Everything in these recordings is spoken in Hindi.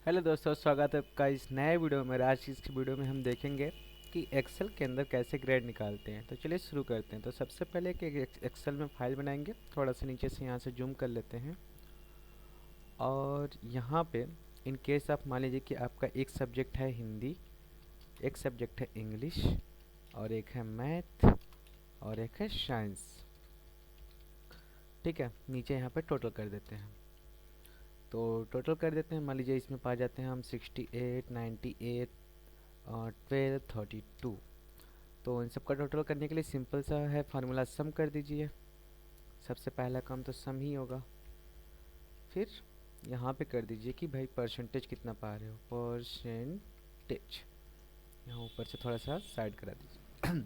हेलो दोस्तों, स्वागत है आपका इस नए वीडियो में। आज की इस वीडियो में हम देखेंगे कि एक्सेल के अंदर कैसे ग्रेड निकालते हैं। तो चलिए शुरू करते हैं। तो सबसे पहले एक एक्सेल में फाइल बनाएंगे। थोड़ा सा नीचे से यहाँ से जूम कर लेते हैं और यहाँ पे इन केस आप मान लीजिए कि आपका एक सब्जेक्ट है हिंदी, एक सब्जेक्ट है इंग्लिश और एक है मैथ और एक है साइंस। ठीक है, नीचे यहाँ पे टोटल कर देते हैं। तो टोटल कर देते हैं, मान लीजिए इसमें पा जाते हैं हम 68, 98 और 12, 32। तो इन सब का टोटल करने के लिए सिंपल सा है फार्मूला, सम कर दीजिए। सबसे पहला काम तो सम ही होगा। फिर यहाँ पे कर दीजिए कि भाई परसेंटेज कितना पा रहे हो, परसेंटेज। यहाँ ऊपर से थोड़ा सा साइड करा दीजिए।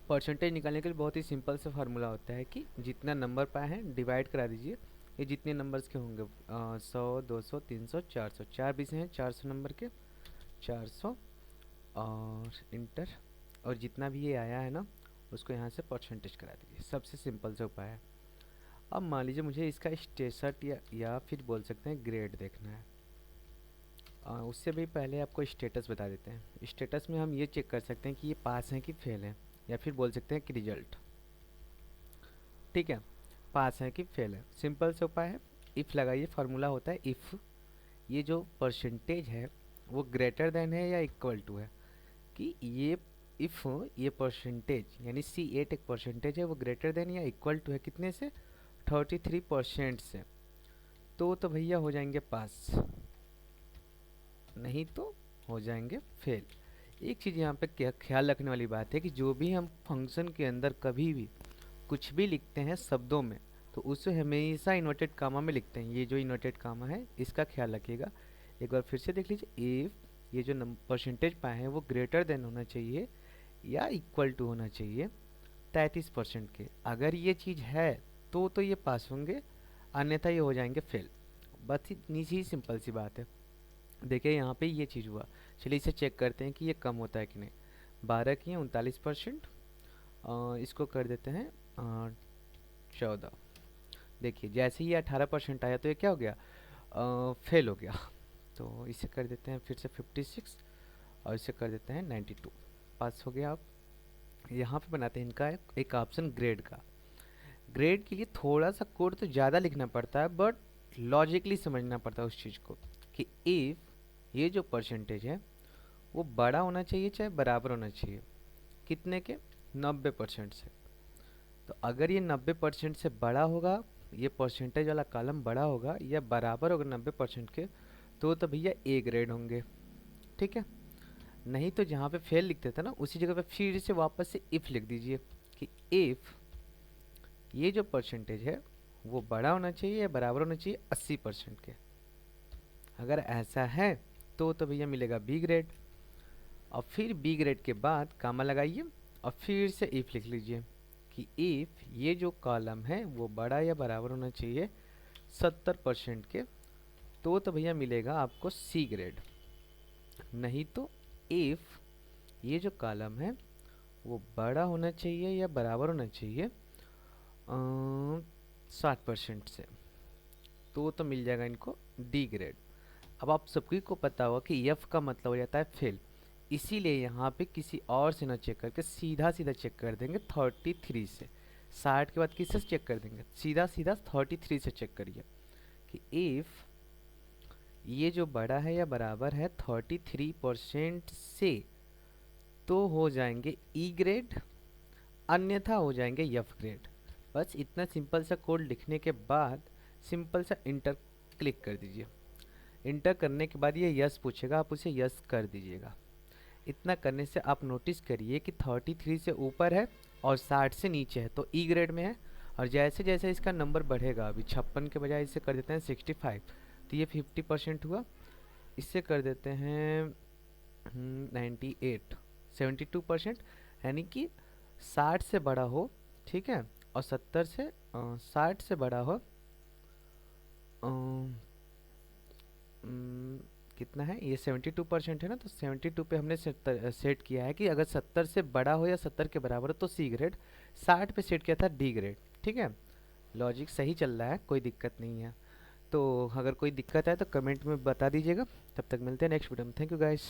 परसेंटेज निकालने के लिए बहुत ही सिंपल सा फार्मूला होता है कि जितना नंबर पाए हैं डिवाइड करा दीजिए। ये जितने नंबर्स के होंगे 100, 200, 300, 400, चार भी से हैं 400 नंबर के, 400 और इंटर, और जितना भी ये आया है ना उसको यहाँ से परसेंटेज करा दीजिए। सबसे सिंपल से उपाय है। अब मान लीजिए मुझे इसका स्टेटस या फिर बोल सकते हैं ग्रेड देखना है। उससे भी पहले आपको स्टेटस बता देते हैं। स्टेटस में हम ये चेक कर सकते हैं कि ये पास हैं कि फेल हैं, या फिर बोल सकते हैं कि रिजल्ट। ठीक है, पास है कि फेल है। सिंपल से उपाय है, इफ़ लगाइए। फार्मूला होता है इफ़ ये जो परसेंटेज है वो ग्रेटर देन है या इक्वल टू है, कि ये इफ़ ये परसेंटेज यानी C8 एक परसेंटेज है वो ग्रेटर देन या इक्वल टू है कितने से, 33% से। तो भैया हो जाएंगे पास, नहीं तो हो जाएंगे फेल। एक चीज़ यहाँ पे क्या ख्याल रखने वाली बात है कि जो भी हम फंक्शन के अंदर कभी भी कुछ भी लिखते हैं शब्दों में, तो उसे हमेशा इन्वर्टेड कामा में लिखते हैं। ये जो इन्वर्टेड कामा है इसका ख्याल रखिएगा। एक बार फिर से देख लीजिए, इफ़ ये जो परसेंटेज पाए हैं वो ग्रेटर देन होना चाहिए या इक्वल टू होना चाहिए 33% के। अगर ये चीज़ है तो ये पास होंगे, अन्यथा ये हो जाएंगे फेल। बस इतनी सी सिंपल सी बात है। देखिए यहाँ पे ये चीज़ हुआ। चलिए इसे चेक करते हैं कि ये कम होता है कि नहीं। 12 की 39%, इसको कर देते हैं 14। देखिए जैसे ही 18% आया तो ये क्या हो गया, फेल हो गया। तो इसे कर देते हैं फिर से 56 और इसे कर देते हैं 92। पास हो गया। आप यहाँ पे बनाते हैं इनका एक ऑप्शन ग्रेड का। ग्रेड के लिए थोड़ा सा कोड तो ज़्यादा लिखना पड़ता है, बट लॉजिकली समझना पड़ता है उस चीज़ को कि इफ़ ये जो परसेंटेज है वो बड़ा होना चाहिए चाहे बराबर होना चाहिए कितने के, 90% से। तो अगर ये 90% से बड़ा होगा, ये परसेंटेज वाला कॉलम बड़ा होगा या बराबर होगा 90% के, तो भैया ए ग्रेड होंगे। ठीक है, नहीं तो जहाँ पे फेल लिखते थे ना उसी जगह पे फिर से वापस से इफ़ लिख दीजिए कि इफ़ ये जो परसेंटेज है वो बड़ा होना चाहिए या बराबर होना चाहिए 80% के। अगर ऐसा है तो भैया मिलेगा बी ग्रेड। और फिर बी ग्रेड के बाद कामा लगाइए और फिर से इफ़ लिख लीजिए कि इफ़ ये जो कॉलम है वो बड़ा या बराबर होना चाहिए 70% के, तो भैया मिलेगा आपको सी ग्रेड। नहीं तो इफ़ ये जो कॉलम है वो बड़ा होना चाहिए या बराबर होना चाहिए 60% से, तो मिल जाएगा इनको डी ग्रेड। अब आप सभी को पता होगा कि एफ का मतलब हो जाता है फेल, इसीलिए यहाँ पे किसी और से ना चेक करके सीधा सीधा चेक कर देंगे 33 से। 60 के बाद किससे चेक कर देंगे, सीधा सीधा 33 से चेक करिए कि इफ़ ये जो बड़ा है या बराबर है 33% से, तो हो जाएंगे ई ग्रेड, अन्यथा हो जाएंगे एफ ग्रेड। बस इतना सिंपल सा कोड लिखने के बाद सिंपल सा इंटर क्लिक कर दीजिए। इंटर करने के बाद ये यस पूछेगा, आप उसे यस कर दीजिएगा। इतना करने से आप नोटिस करिए कि 33 से ऊपर है और 60 से नीचे है तो ई ग्रेड में है। और जैसे जैसे इसका नंबर बढ़ेगा, अभी 56 के बजाय इसे कर देते हैं 65, तो ये 50% हुआ। इससे कर देते हैं 98, 72%, यानी कि 60 से बड़ा हो। ठीक है, और 70 से 60 से बड़ा हो, कितना है ये 72% है ना, तो 72 पे हमने सेट किया है कि अगर 70 से बड़ा हो या 70 के बराबर हो तो सी ग्रेड। 60 पे सेट किया था डी ग्रेड। ठीक है, लॉजिक सही चल रहा है, कोई दिक्कत नहीं है। तो अगर कोई दिक्कत है तो कमेंट में बता दीजिएगा। तब तक मिलते हैं नेक्स्ट वीडियो में। Thank you guys.